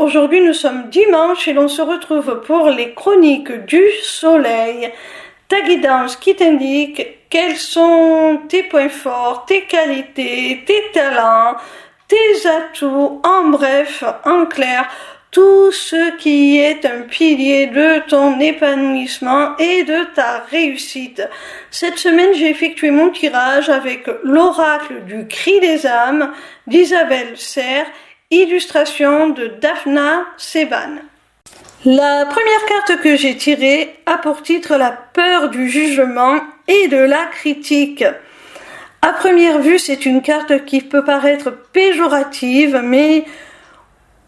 Aujourd'hui nous sommes dimanche et l'on se retrouve pour les chroniques du soleil. Ta guidance qui t'indique quels sont tes points forts, tes qualités, tes talents, tes atouts, en bref, en clair, tout ce qui est un pilier de ton épanouissement et de ta réussite. Cette semaine, j'ai effectué mon tirage avec l'oracle du cri des âmes d'Isabelle Serre, illustration de Daphna Seban. La première carte que j'ai tirée a pour titre la peur du jugement et de la critique. À première vue, c'est une carte qui peut paraître péjorative, mais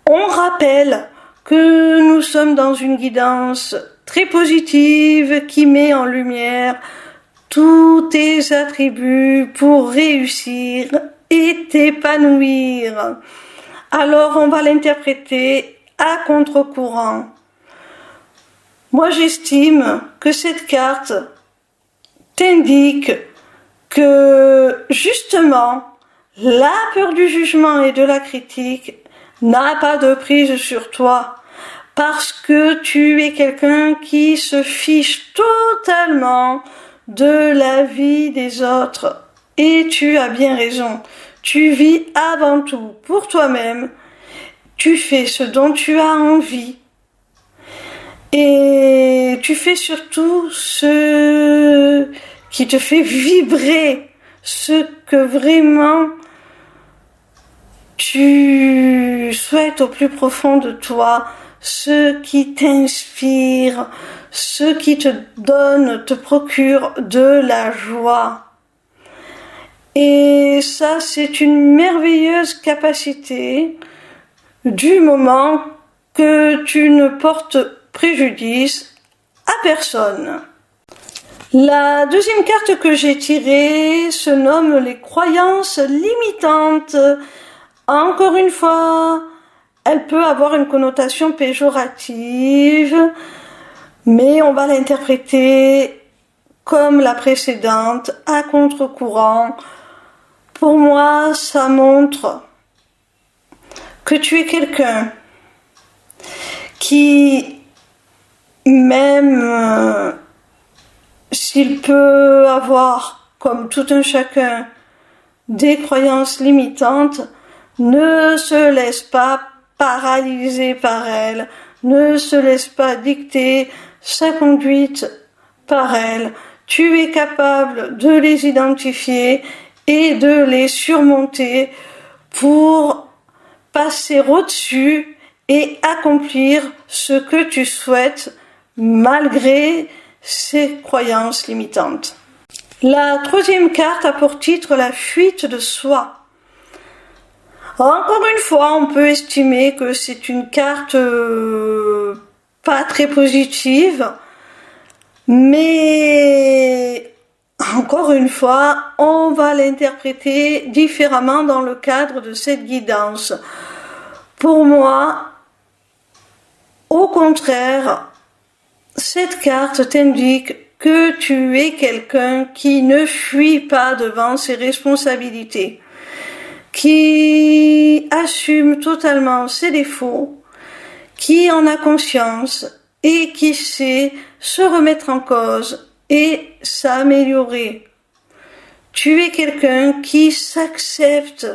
on rappelle que nous sommes dans une guidance très positive qui met en lumière tous tes attributs pour réussir et t'épanouir. Alors on va l'interpréter à contre-courant. Moi j'estime que cette carte t'indique que justement la peur du jugement et de la critique n'a pas de prise sur toi parce que tu es quelqu'un qui se fiche totalement de la vie des autres et tu as bien raison. Tu vis avant tout pour toi-même, tu fais ce dont tu as envie et tu fais surtout ce qui te fait vibrer, ce que vraiment tu souhaites au plus profond de toi, ce qui t'inspire, ce qui te procure de la joie. Et ça, c'est une merveilleuse capacité du moment que tu ne portes préjudice à personne. La deuxième carte que j'ai tirée se nomme les croyances limitantes. Encore une fois, elle peut avoir une connotation péjorative, mais on va l'interpréter comme la précédente, à contre-courant. Pour moi, ça montre que tu es quelqu'un qui, même s'il peut avoir, comme tout un chacun, des croyances limitantes, ne se laisse pas paralyser par elles, ne se laisse pas dicter sa conduite par elles. Tu es capable de les identifier et de les surmonter pour passer au-dessus et accomplir ce que tu souhaites malgré ces croyances limitantes. La troisième carte a pour titre la fuite de soi. Encore une fois, on peut estimer que c'est une carte pas très positive, mais encore une fois, on va l'interpréter différemment dans le cadre de cette guidance. Pour moi, au contraire, cette carte t'indique que tu es quelqu'un qui ne fuit pas devant ses responsabilités, qui assume totalement ses défauts, qui en a conscience et qui sait se remettre en cause et s'améliorer. Tu es quelqu'un qui s'accepte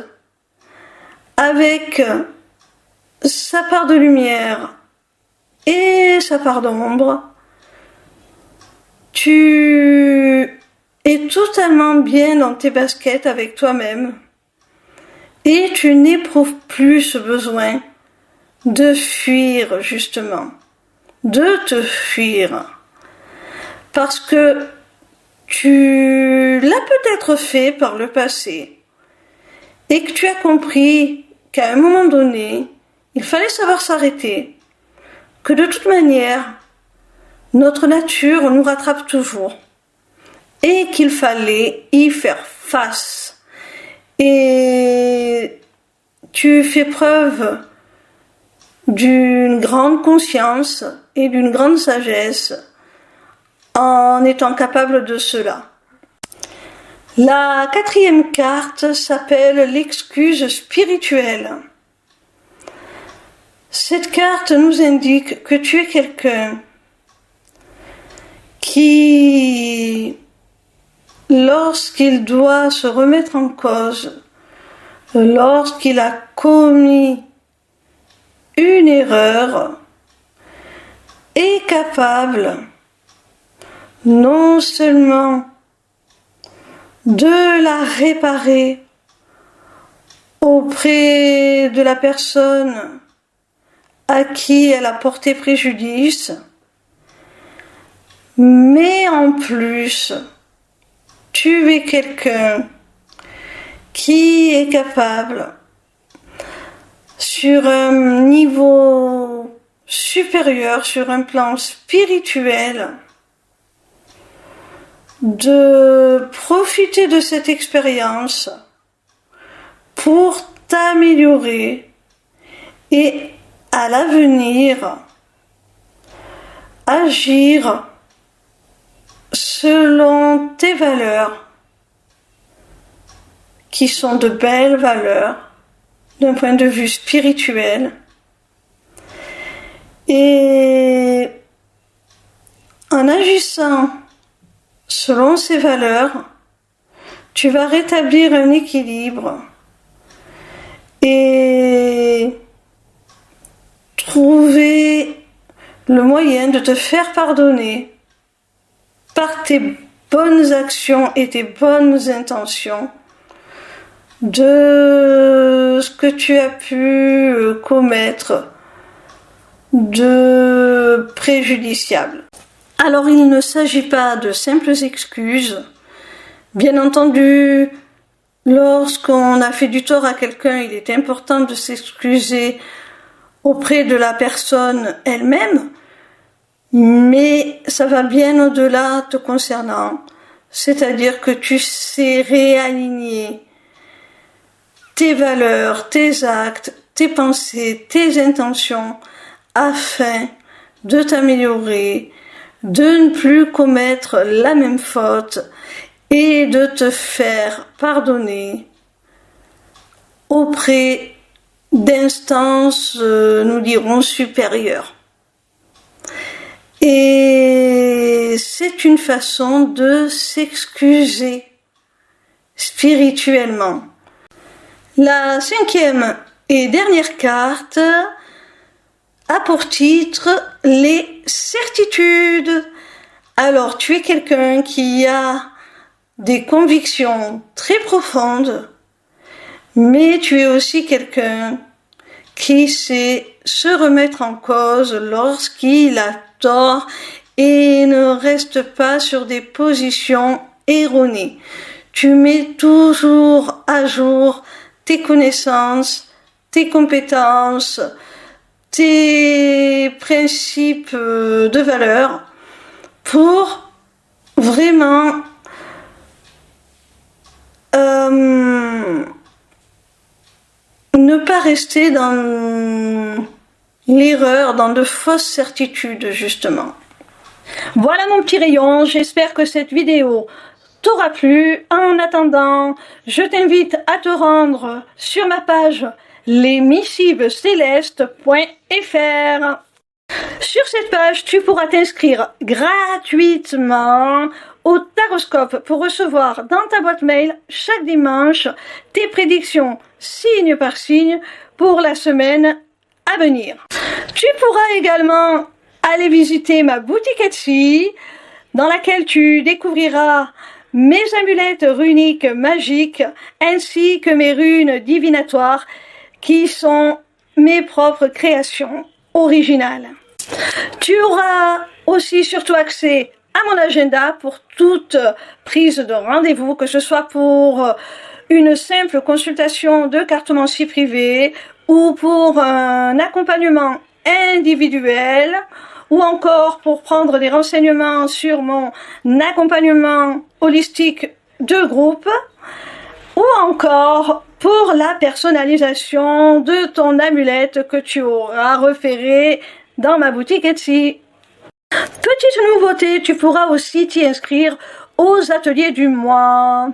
avec sa part de lumière et sa part d'ombre. Tu es totalement bien dans tes baskets avec toi-même et tu n'éprouves plus ce besoin de fuir justement, de te fuir. Parce que tu l'as peut-être fait par le passé et que tu as compris qu'à un moment donné, il fallait savoir s'arrêter, que de toute manière, notre nature nous rattrape toujours et qu'il fallait y faire face. Et tu fais preuve d'une grande conscience et d'une grande sagesse en étant capable de cela. La quatrième carte s'appelle l'excuse spirituelle. Cette carte nous indique que tu es quelqu'un qui, lorsqu'il doit se remettre en cause, lorsqu'il a commis une erreur, est capable non seulement de la réparer auprès de la personne à qui elle a porté préjudice, mais en plus, tu es quelqu'un qui est capable, sur un niveau supérieur, sur un plan spirituel, de profiter de cette expérience pour t'améliorer et à l'avenir agir selon tes valeurs, qui sont de belles valeurs d'un point de vue spirituel. Et en agissant selon ces valeurs, tu vas rétablir un équilibre et trouver le moyen de te faire pardonner par tes bonnes actions et tes bonnes intentions de ce que tu as pu commettre de préjudiciable. Alors il ne s'agit pas de simples excuses. Bien entendu, lorsqu'on a fait du tort à quelqu'un, il est important de s'excuser auprès de la personne elle-même, mais ça va bien au-delà te concernant, c'est-à-dire que tu sais réaligner tes valeurs, tes actes, tes pensées, tes intentions afin de t'améliorer, de ne plus commettre la même faute et de te faire pardonner auprès d'instances, nous dirons, supérieures. Et c'est une façon de s'excuser spirituellement. La 5e et dernière carte a pour titre les certitudes. Alors, tu es quelqu'un qui a des convictions très profondes, mais tu es aussi quelqu'un qui sait se remettre en cause lorsqu'il a tort et ne reste pas sur des positions erronées. Tu mets toujours à jour tes connaissances, tes compétences, tes principes de valeur pour vraiment ne pas rester dans l'erreur, dans de fausses certitudes, justement. Voilà mon petit rayon, j'espère que cette vidéo t'aura plu. En attendant, je t'invite à te rendre sur ma page lesmissivescélestes.fr. Sur cette page, tu pourras t'inscrire gratuitement au Taroscope pour recevoir dans ta boîte mail chaque dimanche tes prédictions signe par signe pour la semaine à venir. Tu pourras également aller visiter ma boutique Etsy dans laquelle tu découvriras mes amulettes runiques magiques ainsi que mes runes divinatoires qui sont mes propres créations originales. Tu auras aussi surtout accès à mon agenda pour toute prise de rendez-vous, que ce soit pour une simple consultation de cartomancie privée ou pour un accompagnement individuel ou encore pour prendre des renseignements sur mon accompagnement holistique de groupe ou encore pour la personnalisation de ton amulette que tu auras repérée dans ma boutique Etsy. Petite nouveauté, tu pourras aussi t'y inscrire aux ateliers du mois.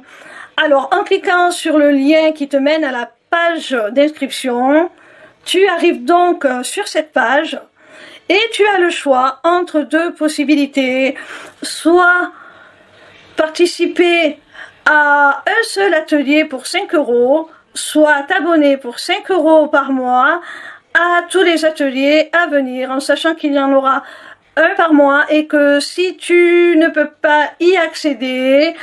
Alors, en cliquant sur le lien qui te mène à la page d'inscription, Tu arrives donc sur cette page et tu as le choix entre deux possibilités, soit participer à un seul atelier pour 5 €, soit t'abonner pour 5 € par mois à tous les ateliers à venir, en sachant qu'il y en aura un par mois et que si tu ne peux pas y accéder,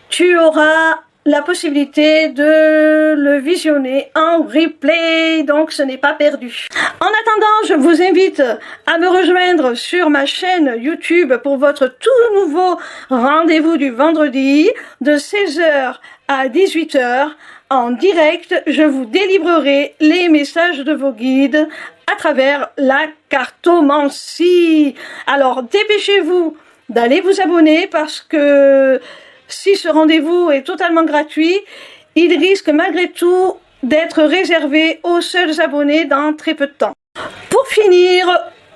tu auras la possibilité de le visionner en replay, donc ce n'est pas perdu. En attendant, je vous invite à me rejoindre sur ma chaîne YouTube pour votre tout nouveau rendez-vous du vendredi de 16 h à 18 h. En direct, je vous délivrerai les messages de vos guides à travers la cartomancie. Alors dépêchez-vous d'aller vous abonner parce que si ce rendez-vous est totalement gratuit, il risque malgré tout d'être réservé aux seuls abonnés dans très peu de temps. Pour finir,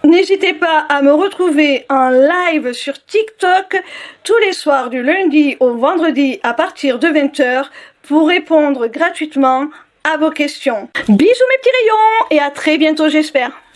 n'hésitez pas à me retrouver en live sur TikTok tous les soirs du lundi au vendredi à partir de 20 h pour répondre gratuitement à vos questions. Bisous mes petits rayons et à très bientôt j'espère.